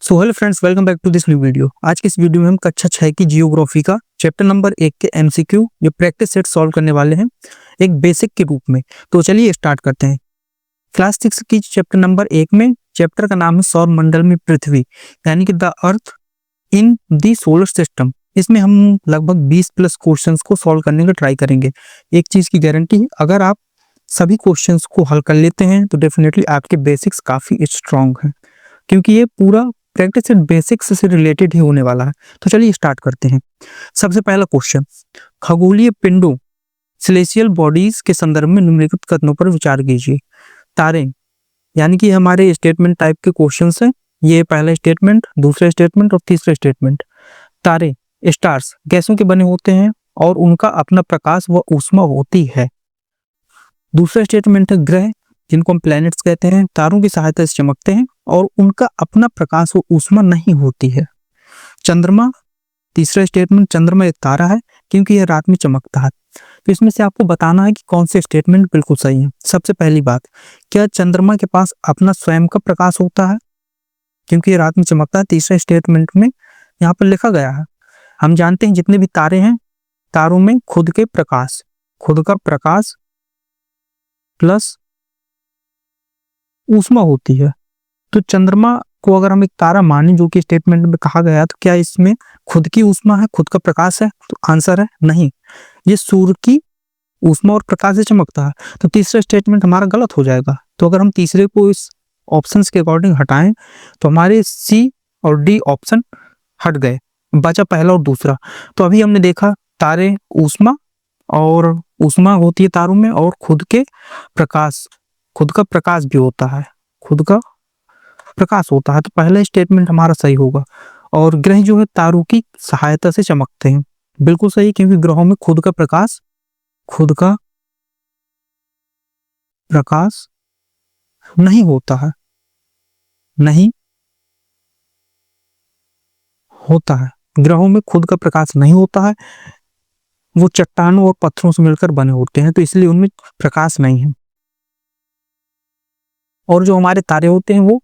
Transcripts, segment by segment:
So hello friends, welcome back to this new video. आज की इस वीडियो में हम कक्षा 6 की जियोग्राफी का चैप्टर नंबर 1 के एमसीक्यू जो प्रैक्टिस सेट सॉल्व करने वाले हैं एक बेसिक के रूप में। तो चलिए स्टार्ट करते हैं। क्लास 6 की चैप्टर नंबर 1 में चैप्टर का नाम है सौर मंडल में पृथ्वी, यानी कि the earth in the solar system. इसमें हम लगभग 20 प्लस क्वेश्चंस को सॉल्व करने का ट्राई करेंगे। एक चीज की गारंटी है, अगर आप सभी क्वेश्चंस को हल कर लेते हैं तो डेफिनेटली आपके बेसिक्स काफी स्ट्रांग हैं, क्योंकि ये पूरा प्रैक्टिस सेट बेसिक्स से रिलेटेड ही होने वाला है। तो चलिए स्टार्ट करते हैं। सबसे पहला क्वेश्चन, खगोलीय पिंडों सिलेशियल बॉडीज के संदर्भ में निम्नलिखित कथनों पर विचार कीजिए। तारे, यानी कि हमारे स्टेटमेंट टाइप के क्वेश्चंस हैं। ये पहला स्टेटमेंट, दूसरा स्टेटमेंट और तीसरा स्टेटमेंट। तारे स्टार्स गैसों के बने होते हैं और उनका अपना प्रकाश व ऊष्मा होती है। दूसरा स्टेटमेंट है ग्रह, जिनको हम प्लैनेट्स कहते हैं, तारों की सहायता से चमकते हैं और उनका अपना प्रकाश व ऊष्मा नहीं होती है। चंद्रमा, तीसरा स्टेटमेंट, चंद्रमा एक तारा है क्योंकि यह रात में चमकता है। तो इसमें से आपको बताना है कि कौन से स्टेटमेंट बिल्कुल सही है। सबसे पहली बात, क्या चंद्रमा के पास अपना स्वयं का प्रकाश होता है क्योंकि यह रात में चमकता है? तीसरे स्टेटमेंट में यहाँ पर लिखा गया है, हम जानते हैं जितने भी तारे हैं, तारों में खुद का प्रकाश प्लस ऊष्मा होती है। तो चंद्रमा को अगर हम एक तारा माने, जो कि स्टेटमेंट में कहा गया, तो क्या इसमें खुद की ऊष्मा है, खुद का प्रकाश है? तो आंसर है नहीं, ये सूर्य की ऊष्मा और प्रकाश से चमकता है। तो तीसरा स्टेटमेंट हमारा गलत हो जाएगा। तो अगर हम तीसरे को इस ऑप्शंस के अकॉर्डिंग हटाएं तो हमारे सी और डी ऑप्शन हट गए, बचा पहला और दूसरा। तो अभी हमने देखा तारे ऊष्मा होती है तारों में और खुद का प्रकाश भी होता है, खुद का प्रकाश होता है। तो पहला स्टेटमेंट हमारा सही होगा। और ग्रह जो है तारों की सहायता से चमकते हैं, बिल्कुल सही, क्योंकि ग्रहों में खुद का प्रकाश नहीं होता है, ग्रहों में खुद का प्रकाश नहीं होता है। वो चट्टानों और पत्थरों से मिलकर बने होते हैं, तो इसलिए उनमें प्रकाश नहीं है। और जो हमारे तारे होते हैं वो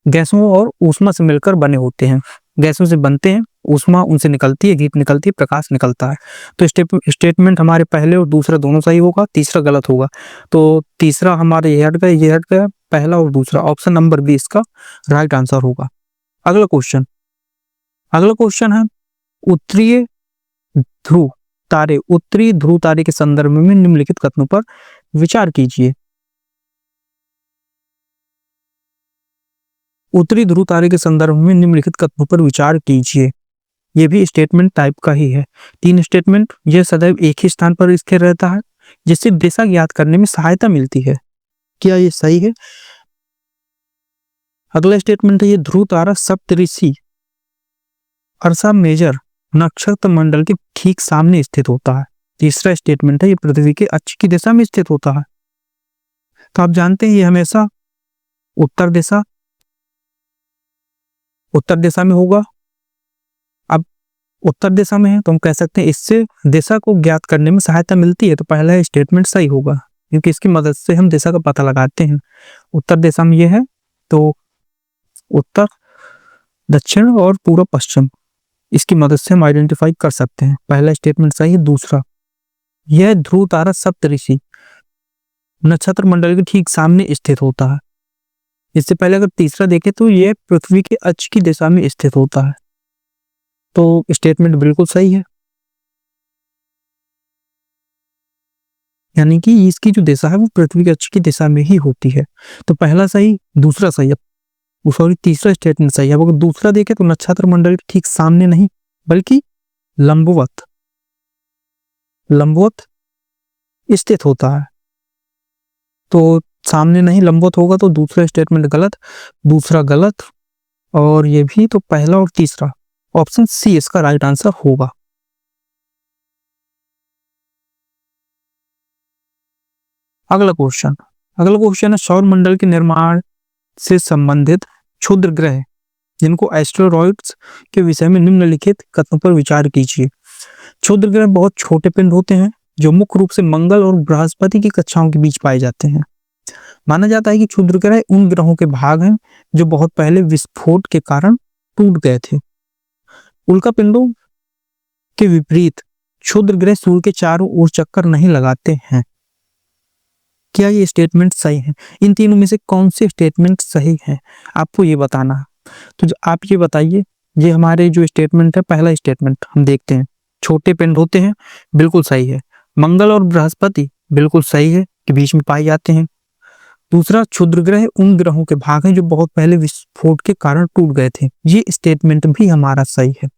गैसों और ऊष्मा से मिलकर बने होते हैं। गैसों से बनते हैं, ऊष्मा उनसे निकलती है, हीट निकलती है, प्रकाश निकलता है। तो स्टेटमेंट हमारे पहले और दूसरा दोनों सही होगा, तीसरा गलत होगा। तो तीसरा हमारे ये हट गया, पहला और दूसरा, ऑप्शन नंबर 20 का राइट आंसर होगा। अगला क्वेश्चन है उत्तरी ध्रुव तारे के संदर्भ में निम्नलिखित कथनों पर विचार कीजिए। उत्तरी ध्रुव तारे के संदर्भ में निम्नलिखित कथनों पर विचार कीजिए। यह भी स्टेटमेंट टाइप का ही है। 3 स्टेटमेंट, यह सदैव एक ही स्थान पर स्थिर रहता है जिससे दिशा ज्ञात करने में सहायता मिलती है। क्या यह सही है? अगला स्टेटमेंट है, यह ध्रुव तारा सप्तऋषि अर्सा मेजर नक्षत्र मंडल के ठीक सामने स्थित होता है। तीसरा स्टेटमेंट है, यह पृथ्वी के अक्ष की दिशा में स्थित होता है। तो आप जानते हैं ये हमेशा उत्तर दिशा में होगा। अब उत्तर दिशा में है तो हम कह सकते हैं इससे दिशा को ज्ञात करने में सहायता मिलती है। तो पहला स्टेटमेंट सही होगा, क्योंकि इसकी मदद से हम दिशा का पता लगाते हैं। उत्तर दिशा में यह है तो उत्तर, दक्षिण और पूर्व पश्चिम, इसकी मदद से हम आइडेंटिफाई कर सकते हैं। पहला स्टेटमेंट सही है। दूसरा, यह ध्रुव तारा सप्तऋषि नक्षत्र मंडल के ठीक सामने स्थित होता है। इससे पहले अगर तीसरा देखें तो यह पृथ्वी के अक्ष की दिशा में स्थित होता है। तो स्टेटमेंट बिल्कुल सही है, यानी कि इसकी जो दिशा है वो पृथ्वी के अक्ष की दिशा में ही होती है। तो पहला सही, दूसरा सही, तीसरा स्टेटमेंट सही है। अब अगर दूसरा देखें तो नक्षत्र मंडल के ठीक सामने नहीं बल्कि लंबवत स्थित होता है। तो सामने नहीं, लंबवत होगा, तो दूसरा स्टेटमेंट गलत, दूसरा गलत, और ये भी। तो पहला और तीसरा, ऑप्शन सी इसका राइट आंसर होगा। अगला क्वेश्चन है सौर मंडल के निर्माण से संबंधित क्षुद्र ग्रह जिनको एस्टेरॉइड्स के विषय में निम्नलिखित कथनों पर विचार कीजिए। क्षुद्र ग्रह बहुत छोटे पिंड होते हैं जो मुख्य रूप से मंगल और बृहस्पति की कक्षाओं के बीच पाए जाते हैं। माना जाता है कि क्षुद्र ग्रह उन ग्रहों के भाग हैं जो बहुत पहले विस्फोट के कारण टूट गए थे। उल्का पिंडों के विपरीत क्षुद्र ग्रह सूर्य के चारों ओर चक्कर नहीं लगाते हैं। क्या ये स्टेटमेंट सही है? इन तीनों में से कौन से स्टेटमेंट सही है, आपको ये बताना है। तो आप ये बताइए, ये हमारे जो स्टेटमेंट है, पहला स्टेटमेंट हम देखते हैं, छोटे पिंड होते हैं, बिल्कुल सही है। मंगल और बृहस्पति बिल्कुल सही है कि बीच में पाए जाते हैं। दूसरा, क्षुद्र ग्रह उन ग्रहों के भाग हैं जो बहुत पहले विस्फोट के कारण टूट गए थे, ये स्टेटमेंट भी हमारा सही है।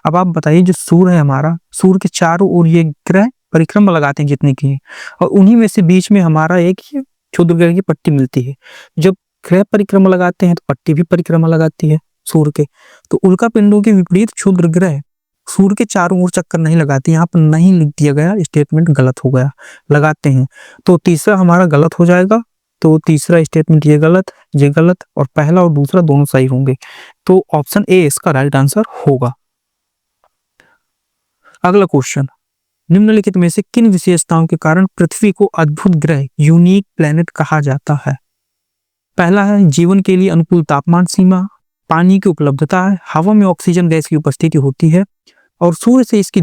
अब आप बताइए, जो सूर्य है हमारा, सूर्य के चारों ओर ये ग्रह परिक्रमा लगाते हैं जितने की, और उन्हीं में से बीच में हमारा एक ही क्षुद्र ग्रह की पट्टी मिलती है। जब ग्रह परिक्रमा लगाते हैं तो पट्टी भी परिक्रमा लगाती है सूर्य के। तो उल्का पिंडों के विपरीत क्षुद्र ग्रह सूर्य के चारों ओर चक्कर नहीं लगाती, यहाँ पर नहीं लिख दिया गया, स्टेटमेंट गलत हो गया, लगाते हैं। तो तीसरा हमारा गलत हो जाएगा। तो तीसरा स्टेटमेंट ये गलत और पहला और दूसरा दोनों सही होंगे। तो ऑप्शन ए इसका राइट आंसर होगा। अगला क्वेश्चन, निम्नलिखित में से किन विशेषताओं के कारण पृथ्वी को अद्भुत ग्रह यूनिक प्लेनेट कहा जाता है? पहला है जीवन के लिए अनुकूल तापमान सीमा, पानी की उपलब्धता है, हवा में ऑक्सीजन गैस की उपस्थिति होती है, और सूर्य से इसकी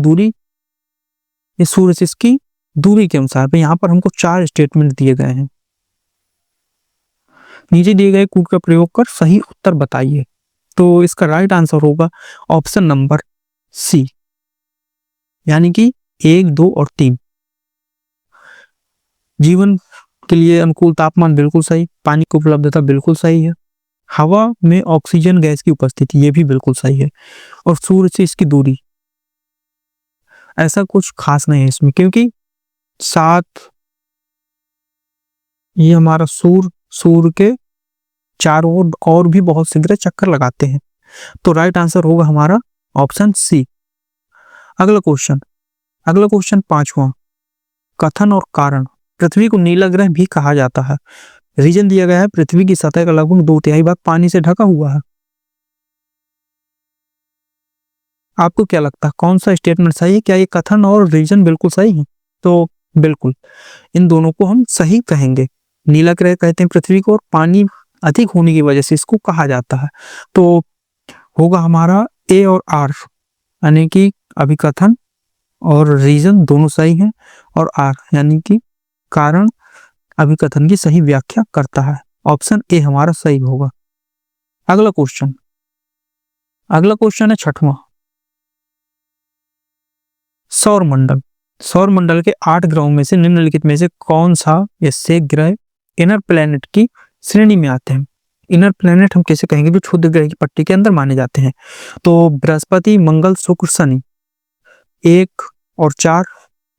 दूरी के अनुसार। यहाँ पर हमको 4 स्टेटमेंट दिए गए हैं। नीचे दिए गए कूट का प्रयोग कर सही उत्तर बताइए। तो इसका राइट आंसर होगा ऑप्शन नंबर सी, यानी कि 1, 2 और 3। जीवन के लिए अनुकूल तापमान बिल्कुल सही, पानी की उपलब्धता बिल्कुल सही है, हवा में ऑक्सीजन गैस की उपस्थिति ये भी बिल्कुल सही है, और सूर्य से इसकी दूरी, ऐसा कुछ खास नहीं है इसमें, क्योंकि 7 ये हमारा सूर्य के चारों ओर और भी बहुत से ग्रह चक्कर लगाते हैं। तो राइट आंसर होगा हमारा ऑप्शन सी। अगला क्वेश्चन 5वां, कथन और कारण। पृथ्वी को नीला ग्रह भी कहा जाता है। रीजन दिया गया है, पृथ्वी की सतह का लगभग 2/3 भाग पानी से ढका हुआ है। आपको क्या लगता है कौन सा स्टेटमेंट सही है? क्या ये कथन और रीजन बिल्कुल सही है? तो बिल्कुल, इन दोनों को हम सही कहेंगे। नीला ग्रह कहते हैं पृथ्वी को, और पानी अधिक होने की वजह से इसको कहा जाता है। तो होगा हमारा ए और आर, यानी कि अभिकथन और रीजन दोनों सही हैं, और आर यानी कि कारण अभिकथन की सही व्याख्या करता है। ऑप्शन ए हमारा सही होगा। अगला क्वेश्चन है 6वां, सौर मंडल के 8 ग्रहों में से निम्नलिखित में से कौन सा या से ग्रह इनर प्लैनेट की श्रेणी में आते हैं? इनर प्लैनेट हम कैसे कहेंगे? जो क्षुद्र ग्रह की पट्टी के अंदर माने जाते हैं। तो बृहस्पति, मंगल, शुक्र, शनि 1 और 4,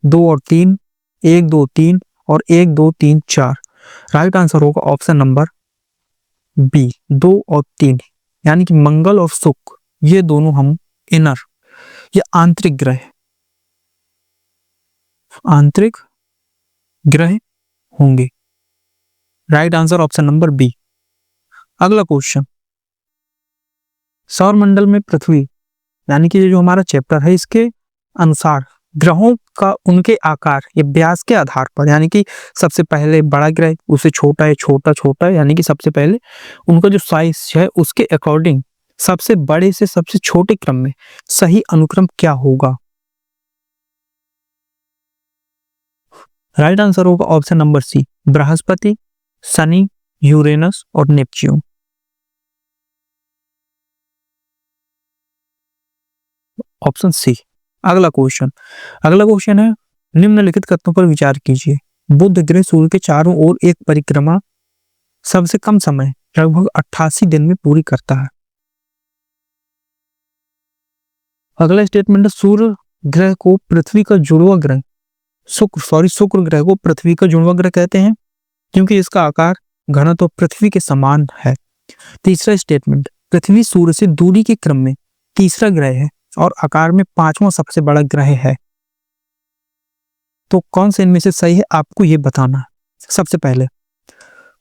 2 और 3, 1, 2, 3 और 1, 2, 3, 4। राइट आंसर होगा ऑप्शन नंबर बी, 2 और 3, यानी कि मंगल और शुक्र ये दोनों हम इनर या आंतरिक ग्रह होंगे। Right answer option number B. अगला क्वेश्चन, सौर मंडल में पृथ्वी, यानी कि जो हमारा चैप्टर है, इसके अनुसार ग्रहों का उनके आकार या व्यास के आधार पर, यानी कि सबसे पहले बड़ा ग्रह, उससे छोटा है, छोटा, यानी कि सबसे पहले उनका जो साइज है उसके अकॉर्डिंग सबसे बड़े से सबसे छोटे क्रम में सही अनुक्रम क्या होगा? राइट आंसर होगा ऑप्शन नंबर सी, बृहस्पति, शनि, यूरेनस और नेपच्यून। Option C. अगला क्वेश्चन है, निम्नलिखित कथनों पर विचार कीजिए। बुध ग्रह सूर्य के चारों ओर एक परिक्रमा सबसे कम समय लगभग 88 दिन में पूरी करता है। अगला स्टेटमेंट है, सूर्य ग्रह को पृथ्वी का जुड़वा ग्रह शुक्र ग्रह को पृथ्वी का जुड़वा ग्रह कहते हैं, क्योंकि इसका आकार घनत्व पृथ्वी के समान है। तीसरा स्टेटमेंट, पृथ्वी सूर्य से दूरी के क्रम में तीसरा ग्रह है और आकार में 5वां सबसे बड़ा ग्रह है। तो कौन से इनमें से सही है आपको ये बताना है। सबसे पहले,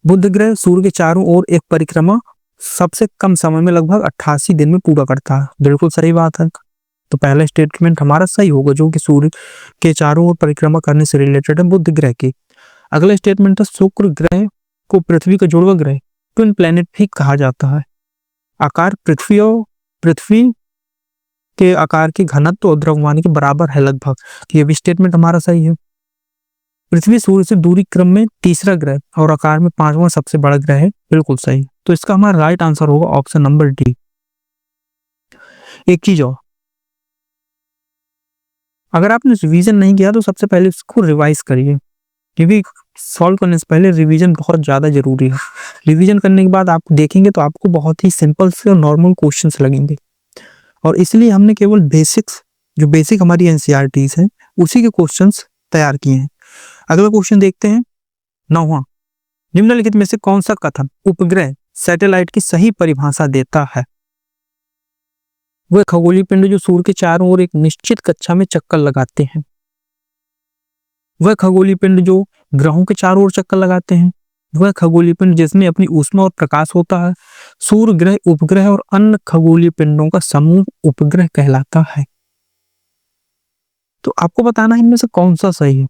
बुध ग्रह सूर्य के चारों ओर एक परिक्रमा सबसे कम समय में लगभग 88 दिन में पूरा करता है। बिल्कुल सही बात है। तो पहला स्टेटमेंट हमारा सही होगा, जो कि सूर्य के चारों ओर परिक्रमा करने से रिलेटेड है, बुध ग्रह की। अगला स्टेटमेंट है, शुक्र ग्रह को पृथ्वी का जुड़वा ग्रह ट्विन प्लैनेट भी कहा जाता है। आकार पृथ्वी के आकार के घनत्व और द्रव्यमान के बराबर है लगभग। ये भी स्टेटमेंट हमारा सही है। पृथ्वी सूर्य से दूरी क्रम में तीसरा ग्रह और आकार में 5वां सबसे बड़ा ग्रह है, बिल्कुल सही। तो इसका हमारा राइट आंसर होगा ऑप्शन नंबर डी। एक चीज और, अगर आपने रिवीजन नहीं किया तो सबसे पहले इसको रिवाइज करिए, क्योंकि सॉल्व करने से पहले रिवीजन बहुत ज्यादा जरूरी है। रिवीजन करने के बाद आप देखेंगे तो आपको बहुत ही सिंपल से और नॉर्मल क्वेश्चंस लगेंगे, और इसलिए हमने केवल बेसिक्स, जो बेसिक हमारी एनसीईआरटीज हैं, उसी के क्वेश्चंस तैयार किए हैं। अगला क्वेश्चन देखते हैं, 9वां। निम्नलिखित में से कौन सा कथन उपग्रह सैटेलाइट की सही परिभाषा देता है? वह खगोलीय पिंड जो सूर्य के चारों ओर एक निश्चित कक्षा में चक्कर लगाते हैं। वह खगोलीय पिंड जो ग्रहों के चारों ओर चक्कर लगाते हैं। वह खगोलीय पिंड जिसमें अपनी ऊष्मा और प्रकाश होता है। सूर्य ग्रह, उपग्रह और अन्य खगोलीय पिंडों का समूह उपग्रह कहलाता है। तो आपको बताना है इनमें से कौन सा सही है।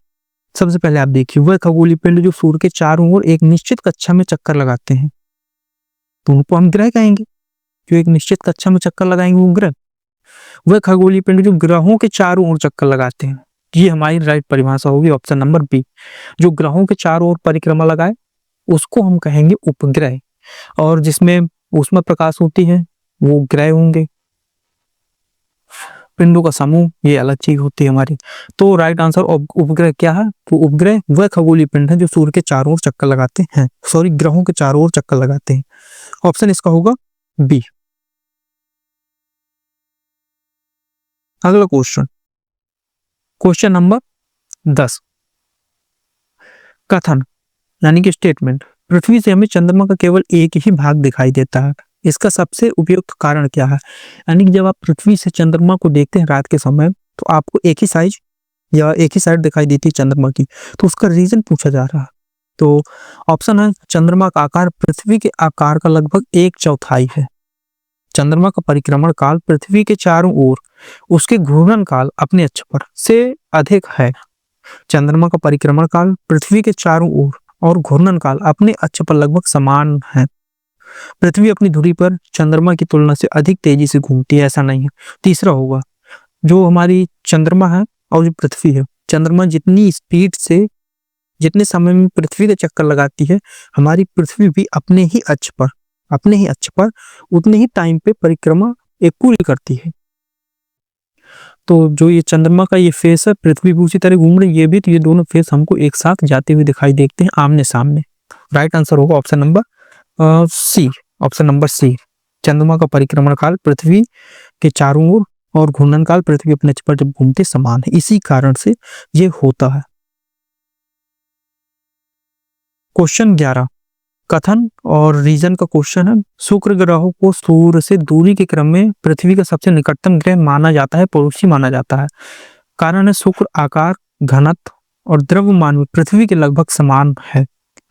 सबसे पहले आप देखिए, वह खगोलीय पिंड जो सूर्य के चारों ओर एक निश्चित कक्षा में चक्कर लगाते हैं, तो उनको हम ग्रह कहेंगे। जो एक निश्चित कक्षा में चक्कर लगाएंगे वो ग्रह। वह खगोलीय पिंड जो ग्रहों के चारों ओर चक्कर लगाते हैं, ये हमारी राइट परिभाषा होगी ऑप्शन नंबर बी। जो ग्रहों के चारों ओर परिक्रमा लगाए उसको हम कहेंगे उपग्रह, और जिसमें ऊष्मा प्रकाश होती है वो ग्रह होंगे। पिंडों का समूह ये अलग चीज होती है हमारी। तो राइट आंसर उपग्रह क्या है? तो उपग्रह वह खगोलीय पिंड है जो सूर्य के चारों ओर चक्कर लगाते हैं, सॉरी ग्रहों के चारों ओर चक्कर लगाते हैं। ऑप्शन इसका होगा बी। अगला क्वेश्चन, क्वेश्चन नंबर 10। कथन यानी कि स्टेटमेंट, पृथ्वी से हमें चंद्रमा का केवल एक ही भाग दिखाई देता है, इसका सबसे उपयुक्त कारण क्या है? यानी कि जब आप पृथ्वी से चंद्रमा को देखते हैं रात के समय, तो आपको एक ही साइज या एक ही साइड दिखाई देती है चंद्रमा की, तो उसका रीजन पूछा जा रहा है। तो ऑप्शन है, चंद्रमा का आकार पृथ्वी के आकार का लगभग 1/4 है। चंद्रमा का परिक्रमण काल पृथ्वी के चारों ओर उसके घूर्णन काल अपने अक्ष पर से अधिक है। चंद्रमा का परिक्रमण काल पृथ्वी के चारों ओर और घूर्णन काल अपने अक्ष पर लगभग समान है। पृथ्वी अपनी धुरी पर चंद्रमा की तुलना से अधिक तेजी से घूमती है, ऐसा नहीं है। तीसरा होगा, जो हमारी चंद्रमा है और जो पृथ्वी है, चंद्रमा जितनी स्पीड से जितने समय में पृथ्वी के चक्कर लगाती है, हमारी पृथ्वी भी अपने ही अक्ष पर उतने ही टाइम पे परिक्रमा एक पूरी करती है। तो जो ये चंद्रमा का ये फेस है, पृथ्वी भी उसी तरह घूम रही है भी, तो ये दोनों फेस हमको एक साथ जाते हुए दिखाई देते हैं आमने सामने। राइट आंसर होगा option number C. Option number C, चंद्रमा का परिक्रमण काल पृथ्वी के चारों ओर और घूर्णन काल पृथ्वी अपने अक्ष पर जब घूमते समान है, इसी कारण से ये होता है। क्वेश्चन 11, कथन और रीजन का क्वेश्चन है। शुक्र ग्रह को सूर्य से दूरी के क्रम में पृथ्वी का सबसे निकटतम ग्रह माना जाता है, पड़ोसी माना जाता है। कारण है, शुक्र आकार, घनत्व और द्रव्यमान में पृथ्वी के लगभग समान है।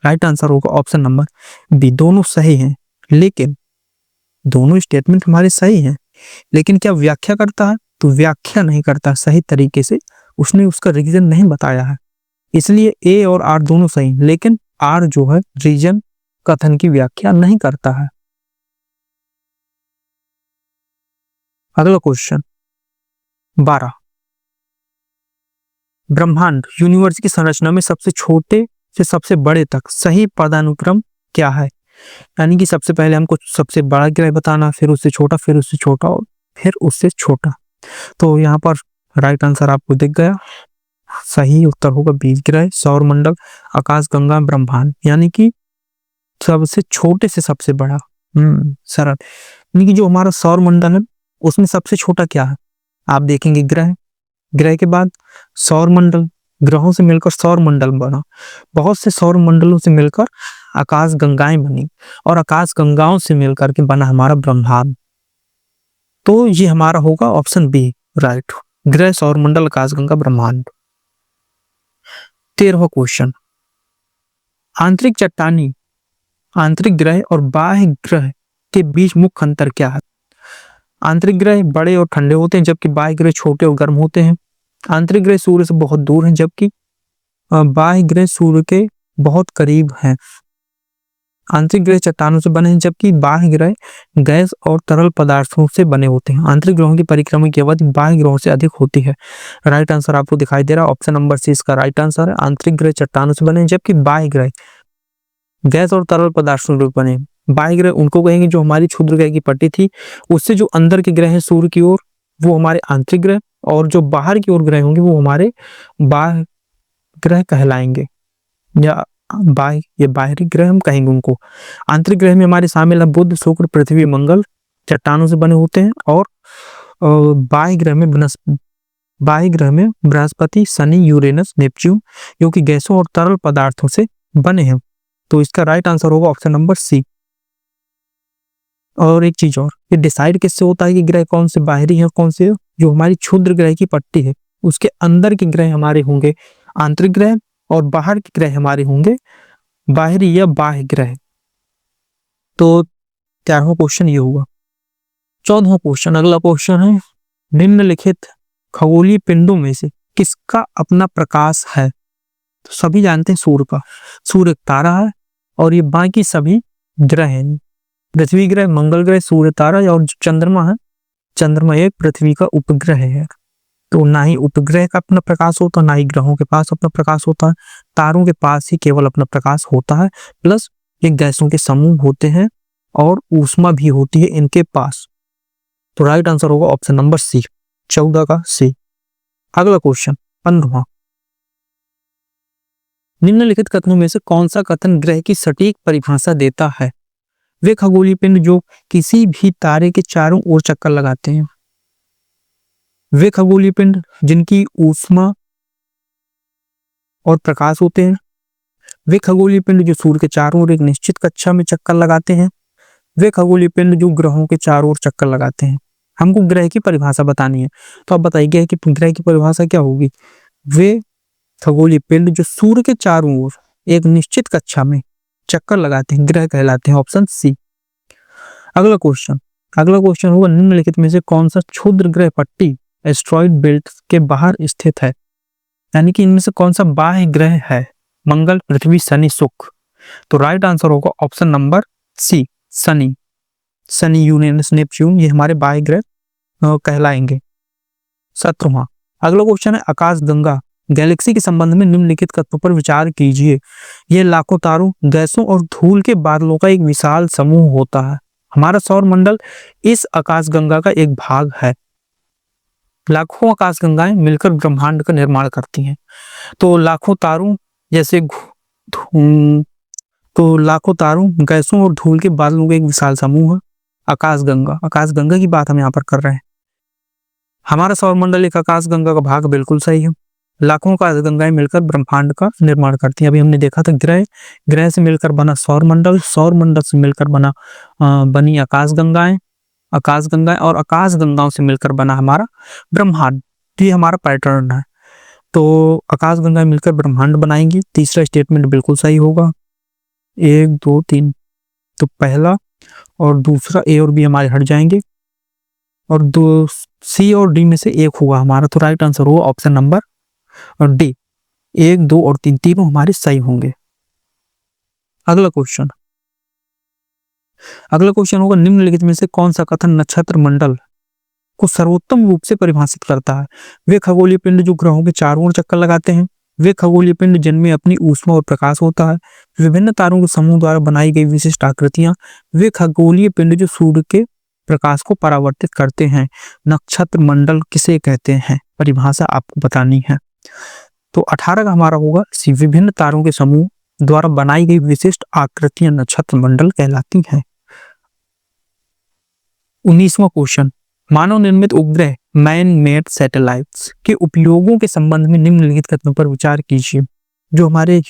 राइट आंसर होगा ऑप्शन नंबर बी। दोनों सही हैं, लेकिन दोनों स्टेटमेंट हमारे सही हैं, लेकिन क्या व्याख्या करता है? तो व्याख्या नहीं करता सही तरीके से, उसने उसका रीजन नहीं बताया है। इसलिए ए और आर दोनों सही, लेकिन आर जो है रीजन कथन की व्याख्या नहीं करता है। अगला क्वेश्चन 12, ब्रह्मांड यूनिवर्स की संरचना में सबसे छोटे से सबसे बड़े तक सही पदानुक्रम क्या है? यानी कि सबसे पहले हमको सबसे बड़ा ग्रह बताना, फिर उससे छोटा, फिर उससे छोटा और फिर उससे छोटा। तो यहाँ पर राइट आंसर आपको दिख गया, सही उत्तर होगा बीज ग्रह, सौर मंडल, आकाश गंगा, ब्रह्मांड। यानी कि सबसे छोटे से सबसे बड़ा, सरल। यानी कि जो हमारा सौर मंडल है उसमें सबसे छोटा क्या है? आप देखेंगे ग्रह, ग्रह के बाद सौर मंडल, ग्रहों से मिलकर सौर मंडल बना, बहुत से सौर मंडलों से मिलकर आकाश गंगाएं बनी, और आकाश गंगाओं से मिलकर के बना हमारा ब्रह्मांड। तो ये हमारा होगा ऑप्शन बी राइट, ग्रह, सौर मंडल, आकाश गंगा, ब्रह्मांड। 13वां क्वेश्चन, आंतरिक चट्टानी, आंतरिक ग्रह और बाह्य ग्रह के बीच मुख्य अंतर क्या है? आंतरिक ग्रह बड़े और ठंडे होते हैं, जबकि बाह्य ग्रह छोटे और गर्म होते हैं। आंतरिक ग्रह सूर्य से बहुत दूर हैं, जबकि बाह्य ग्रह सूर्य के बहुत करीब हैं। आंतरिक ग्रह चट्टानों से बने हैं, जबकि बाह्य ग्रह गैस और तरल पदार्थों से बने होते हैं। आंतरिक ग्रहों की परिक्रमा की अवधि बाह्य ग्रहों से अधिक होती है। राइट आंसर आपको दिखाई दे रहा है, ऑप्शन नंबर सी इसका राइट आंसर है। आंतरिक ग्रह चट्टानों से बने हैं, जबकि बाह्य ग्रह गैस और तरल पदार्थों से बने। बाह्य ग्रह उनको कहेंगे जो हमारी क्षुद्र ग्रह की पट्टी थी, उससे जो अंदर के ग्रह हैं सूर्य की ओर, वो हमारे आंतरिक ग्रह, और जो बाहर की ओर ग्रह होंगे वो हमारे बाह्य ग्रह कहलाएंगे, या बाहरी ग्रह हम कहेंगे उनको। आंतरिक ग्रह में हमारे शामिल है बुध, शुक्र, पृथ्वी, मंगल, चट्टानों से बने होते हैं। और बाह्य ग्रह में बृहस्पति, शनि, यूरेनस, नेपच्यून, जो कि गैसों और तरल पदार्थों से बने हैं। तो इसका राइट आंसर होगा ऑप्शन नंबर सी। और एक चीज और, ये डिसाइड किससे होता है कि ग्रह कौन से बाहरी है कौन से, जो हमारी क्षुद्र ग्रह की पट्टी है उसके अंदर के ग्रह हमारे होंगे आंतरिक ग्रह, और बाहर के ग्रह हमारे होंगे बाहरी या बाह्य ग्रह। तो 13वां क्वेश्चन ये हुआ। 14वां क्वेश्चन, अगला क्वेश्चन है, निम्नलिखित खगोलीय पिंडों में से किसका अपना प्रकाश है? तो सभी जानते हैं सूर्य का। सूर्य एक तारा है और ये बाकी सभी ग्रह हैं, पृथ्वी ग्रह, मंगल ग्रह, सूर्य, तारा, और जो चंद्रमा है, चंद्रमा एक पृथ्वी का उपग्रह है। तो ना ही उपग्रह का अपना प्रकाश होता, ना ही ग्रहों के पास अपना प्रकाश होता है, तारों के पास ही केवल अपना प्रकाश होता है, प्लस ये गैसों के समूह होते हैं और ऊष्मा भी होती है इनके पास। तो राइट आंसर होगा ऑप्शन नंबर सी, 14 का सी। अगला क्वेश्चन 15वां, निम्नलिखित कथनों में से कौन सा कथन ग्रह की सटीक परिभाषा देता है? वे खगोलीय पिंड जो किसी भी तारे के चारों ओर चक्कर लगाते हैं। वे खगोलीय पिंड जिनकी ऊष्मा और प्रकाश होते हैं। वे खगोलीय पिंड जो सूर्य के चारों ओर एक निश्चित कक्षा में चक्कर लगाते हैं। वे खगोलीय पिंड जो ग्रहों के चारों ओर चक्कर लगाते हैं। हमको ग्रह की परिभाषा बतानी है, तो आप बताइए कि ग्रह की परिभाषा क्या होगी? वे खगोलीय पिंड जो सूर्य के चारों ओर एक निश्चित कक्षा में चक्कर लगाते हैं, ग्रह कहलाते हैं, ऑप्शन सी। अगला क्वेश्चन होगा, निम्नलिखित में से कौन सा क्षुद्र ग्रह पट्टी एस्ट्रॉइड बेल्ट के बाहर स्थित है? यानी कि इनमें से कौन सा बाह्य ग्रह है? मंगल, पृथ्वी, शनि, शुक्र। तो राइट आंसर होगा ऑप्शन नंबर सी, शनि, यूरेनस, नेपच्यून, ये हमारे बाह्य ग्रह कहलाएंगे। 17वां, अगला क्वेश्चन है, आकाशगंगा गैलेक्सी के संबंध में निम्नलिखित कथनों पर विचार कीजिए। यह लाखों तारों, गैसों और धूल के बादलों का एक विशाल समूह होता है। हमारा सौर मंडल इस आकाशगंगा का एक भाग है। लाखों आकाशगंगाएं मिलकर ब्रह्मांड का निर्माण करती हैं। तो लाखों तारों गैसों और धूल के बादलों का एक विशाल समूह है आकाशगंगा की बात हम यहाँ पर कर रहे हैं। हमारा सौर मंडल एक आकाशगंगा का भाग, बिल्कुल सही है। लाखों आकाशगंगाएं मिलकर ब्रह्मांड का निर्माण करती हैं। अभी हमने देखा था ग्रह से मिलकर बना सौर मंडल से मिलकर बनी आकाशगंगाएं और आकाशगंगाओं से मिलकर बना हमारा ब्रह्मांड। ये हमारा पैटर्न है। तो आकाशगंगाएं मिलकर ब्रह्मांड बनाएंगी। तीसरा स्टेटमेंट बिल्कुल सही होगा। 1 2 3, तो पहला और दूसरा ए और बी हमारे हट जाएंगे और दो सी और डी में से एक होगा हमारा। तो राइट आंसर होगा ऑप्शन नंबर डी। 1 2 और 3 तीनों हमारे सही होंगे। अगला क्वेश्चन होगा, निम्नलिखित में से कौन सा कथन नक्षत्र मंडल को सर्वोत्तम रूप से परिभाषित करता है? वे खगोलीय पिंड जो ग्रहों के चारों ओर चक्कर लगाते हैं। वे खगोलीय पिंड जिनमें अपनी ऊष्मा और प्रकाश होता है। विभिन्न तारों के समूह द्वारा बनाई गई विशिष्ट आकृतियां। वे खगोलीय पिंड जो सूर्य के प्रकाश को परावर्तित करते हैं। नक्षत्र मंडल किसे कहते हैं? परिभाषा आपको बतानी है। तो 18 का हमारा होगा, विभिन्न तारों के समूह द्वारा बनाई गई विशिष्ट आकृतियां नक्षत्र मंडल कहलाती हैं। 19वां क्वेश्चन, मानव निर्मित उपग्रह मैन मेड सैटेलाइट्स के उपयोगों के संबंध में निम्नलिखित कथनों पर विचार कीजिए। जो हमारे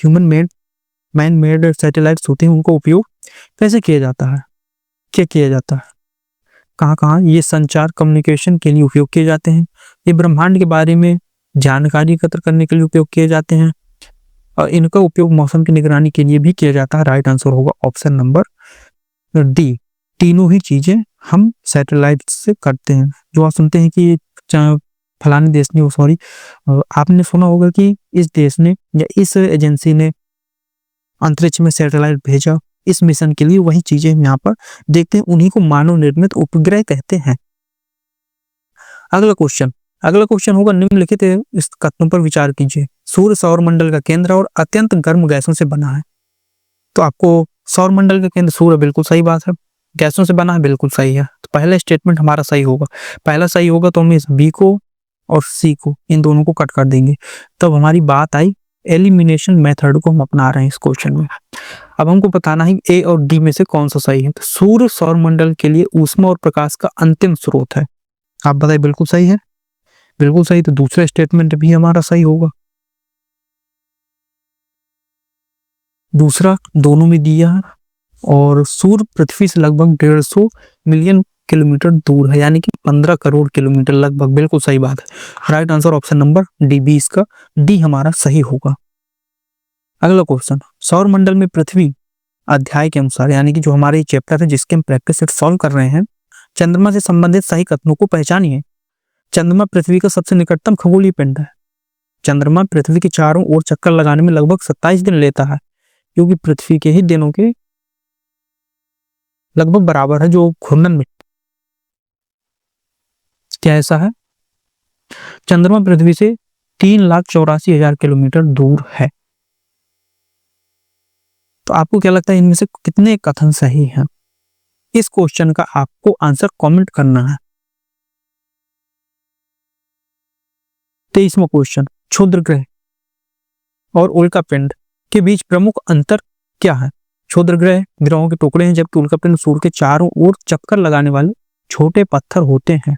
मैन मेड सैटेलाइट्स होते हैं उनको उपयोग कैसे किया जाता है? क्या किया जाता है? कहाँ ये संचार कम्युनिकेशन के लिए उपयोग किए जाते हैं। ये ब्रह्मांड के बारे में जानकारी एकत्र करने के लिए उपयोग किए जाते हैं और इनका उपयोग मौसम की निगरानी के लिए भी किया जाता है। राइट आंसर होगा ऑप्शन नंबर डी। तीनों ही चीजें हम सैटेलाइट से करते हैं। जो आप सुनते हैं कि फलाने देश ने आपने सुना होगा कि इस देश ने या इस एजेंसी ने अंतरिक्ष में सैटेलाइट भेजा, इस मिशन के लिए वही चीजें हम यहाँ पर देखते हैं, उन्हीं को मानव निर्मित उपग्रह कहते हैं। अगला क्वेश्चन होगा, निम्नलिखित इस कथनों पर विचार कीजिए। सूर्य सौर मंडल का केंद्र और अत्यंत गर्म गैसों से बना है। तो आपको सौर मंडल का केंद्र सूर्य, बिल्कुल सही बात है। गैसों से बना है, बिल्कुल सही है। तो पहला स्टेटमेंट हमारा सही होगा। पहला सही होगा तो हम इस बी को और सी को, इन दोनों को कट कर देंगे। तब हमारी बात आई एलिमिनेशन मेथड को हम अपना रहे हैं इस क्वेश्चन में। अब हमको बताना है ए और डी में से कौन सा सही है। तो सूर्य सौर मंडल के लिए ऊष्मा और प्रकाश का अंतिम स्रोत है। आप बताइए, बिल्कुल सही है, बिल्कुल सही। तो दूसरा स्टेटमेंट भी हमारा सही होगा। दूसरा दोनों में दिया है, और सूर्य पृथ्वी से लगभग 150 मिलियन किलोमीटर दूर है, यानी कि 15 करोड़ किलोमीटर लगभग, बिल्कुल सही बात है। Right answer option number D, B इसका डी हमारा सही होगा। अगला क्वेश्चन, सौर मंडल में पृथ्वी अध्याय के अनुसार, यानी कि जो हमारे चैप्टर है जिसके हम प्रैक्टिस सेट सॉल्व कर रहे हैं, चंद्रमा से संबंधित सही कथनों को पहचानिए। चंद्रमा पृथ्वी का सबसे निकटतम खगोलीय पिंड है। चंद्रमा पृथ्वी के चारों ओर चक्कर लगाने में लगभग 27 दिन लेता है, क्योंकि पृथ्वी के ही दिनों के लगभग बराबर है जो घूर्णन में। क्या ऐसा है? चंद्रमा पृथ्वी से 3,84,000 किलोमीटर दूर है। तो आपको क्या लगता है इनमें से कितने कथन सही हैं? इस क्वेश्चन का आपको आंसर कमेंट करना है। 23वां क्वेश्चन, क्षुद्र ग्रह और उल्का पिंड के बीच प्रमुख अंतर क्या है? क्षुद्र ग्रह ग्रहों के टुकड़े हैं, जबकि उल्का पिंड सूर्य के चारों ओर चक्कर लगाने वाले छोटे पत्थर होते हैं।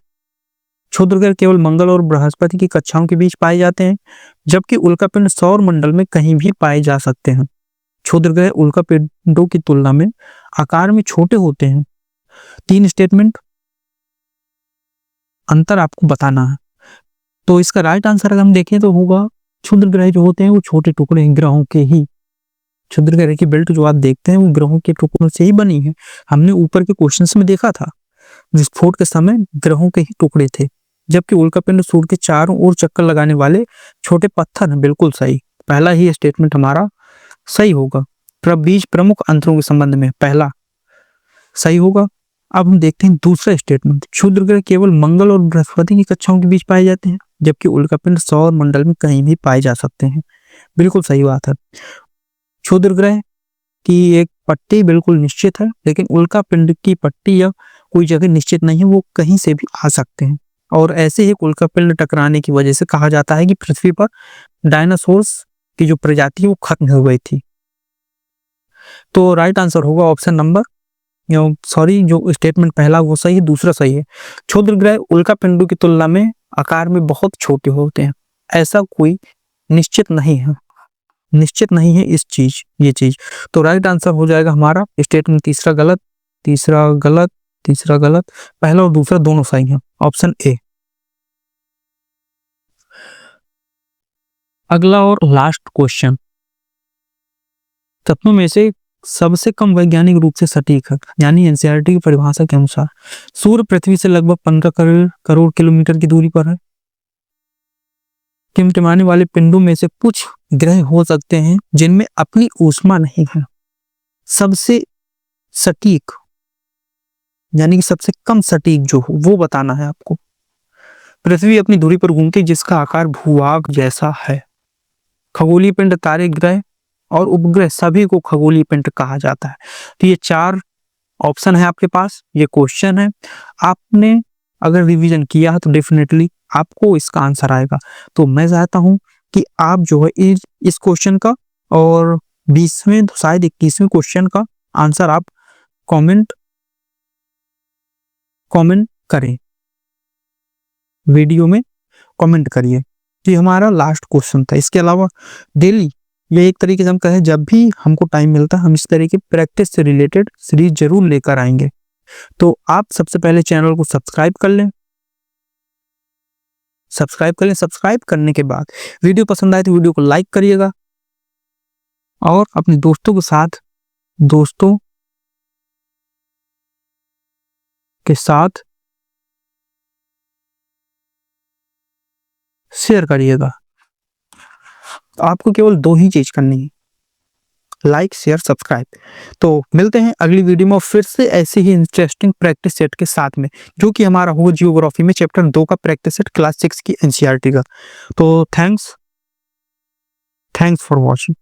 क्षुद्र ग्रह केवल मंगल और बृहस्पति की कक्षाओं के बीच पाए जाते हैं, जबकि उल्का पिंड सौर मंडल में कहीं भी पाए जा सकते हैं। क्षुद्र ग्रह उल्का पिंडों की तुलना में आकार में छोटे होते हैं। 3 स्टेटमेंट अंतर आपको बताना है। तो इसका राइट आंसर अगर हम देखें तो होगा, क्षुद्र ग्रह जो होते हैं वो छोटे टुकड़े हैं ग्रहों के ही। क्षुद्र ग्रह की बेल्ट जो आप देखते हैं वो ग्रहों के टुकड़ों से ही बनी है। हमने ऊपर के क्वेश्चंस में देखा था, विस्फोट के समय ग्रहों के ही टुकड़े थे, जबकि उल्का पिंड सूर्य के चारों ओर चक्कर लगाने वाले छोटे पत्थर हैं। बिल्कुल सही, पहला ही स्टेटमेंट हमारा सही होगा। बीच प्रमुख अंतरों के संबंध में पहला सही होगा। अब हम देखते हैं दूसरा स्टेटमेंट, क्षुद्र ग्रह केवल मंगल और बृहस्पति की कक्षाओं के बीच पाए जाते हैं, जबकि उल्का पिंड सौर मंडल में कहीं भी पाए जा सकते हैं। बिल्कुल सही बात है। क्षुद्र ग्रह की एक पट्टी बिल्कुल निश्चित है, लेकिन उल्का पिंड की पट्टी या कोई जगह निश्चित नहीं है, वो कहीं से भी आ सकते हैं। और ऐसे ही उल्का पिंड टकराने की वजह से कहा जाता है कि पृथ्वी पर डायनासोर्स की जो प्रजाति है वो खत्म हो गई थी। तो राइट आंसर होगा ऑप्शन नंबर, सॉरी, जो स्टेटमेंट पहला वो सही है, दूसरा सही है। क्षुद्र ग्रह उल्का पिंडों की तुलना में आकार में बहुत छोटे होते हैं। ऐसा कोई निश्चित नहीं है, निश्चित नहीं है ये चीज। तो राइट आंसर हो जाएगा हमारा स्टेटमेंट तीसरा गलत, तीसरा गलत, तीसरा गलत, पहला और दूसरा दोनों सही है, ऑप्शन ए। अगला और लास्ट क्वेश्चन, तत्वों में से सबसे कम वैज्ञानिक रूप से सटीक है, यानी एनसीईआरटी की परिभाषा के अनुसार सूर्य पृथ्वी से लगभग 15 करोड़ किलोमीटर की दूरी पर है। टिमटिमाने वाले पिंडों में से कुछ ग्रह हो सकते हैं जिनमें अपनी ऊष्मा नहीं है। सबसे सटीक यानी कि सबसे कम सटीक जो हो वो बताना है आपको। पृथ्वी अपनी धुरी पर घूमती जिसका आकार भूभाग जैसा है। खगोलीय पिंड, तारे, ग्रह और उपग्रह सभी को खगोलीय पिंड कहा जाता है। तो ये 4 ऑप्शन है आपके पास, ये क्वेश्चन है। आपने अगर रिवीजन किया है तो डेफिनेटली आपको इसका आंसर आएगा। तो मैं चाहता हूं कि आप जो है इस क्वेश्चन का और 20वें शायद 21वें क्वेश्चन का आंसर आप कमेंट करें, वीडियो में कमेंट करिए। तो ये हमारा लास्ट क्वेश्चन था। इसके अलावा डेली ये एक तरीके से हम कहें, जब भी हमको टाइम मिलता है हम इस तरह की प्रैक्टिस से रिलेटेड सीरीज जरूर लेकर आएंगे। तो आप सबसे पहले चैनल को सब्सक्राइब कर लें। सब्सक्राइब करने के बाद वीडियो पसंद आए तो वीडियो को लाइक करिएगा और अपने दोस्तों के साथ शेयर करिएगा। तो आपको केवल 2 ही चीज करनी है, लाइक, शेयर, सब्सक्राइब। तो मिलते हैं अगली वीडियो में फिर से ऐसे ही इंटरेस्टिंग प्रैक्टिस सेट के साथ में, जो कि हमारा होगा जियोग्राफी में चैप्टर 2 का प्रैक्टिस सेट क्लास 6 की एनसीईआरटी का। तो थैंक्स फॉर वॉचिंग।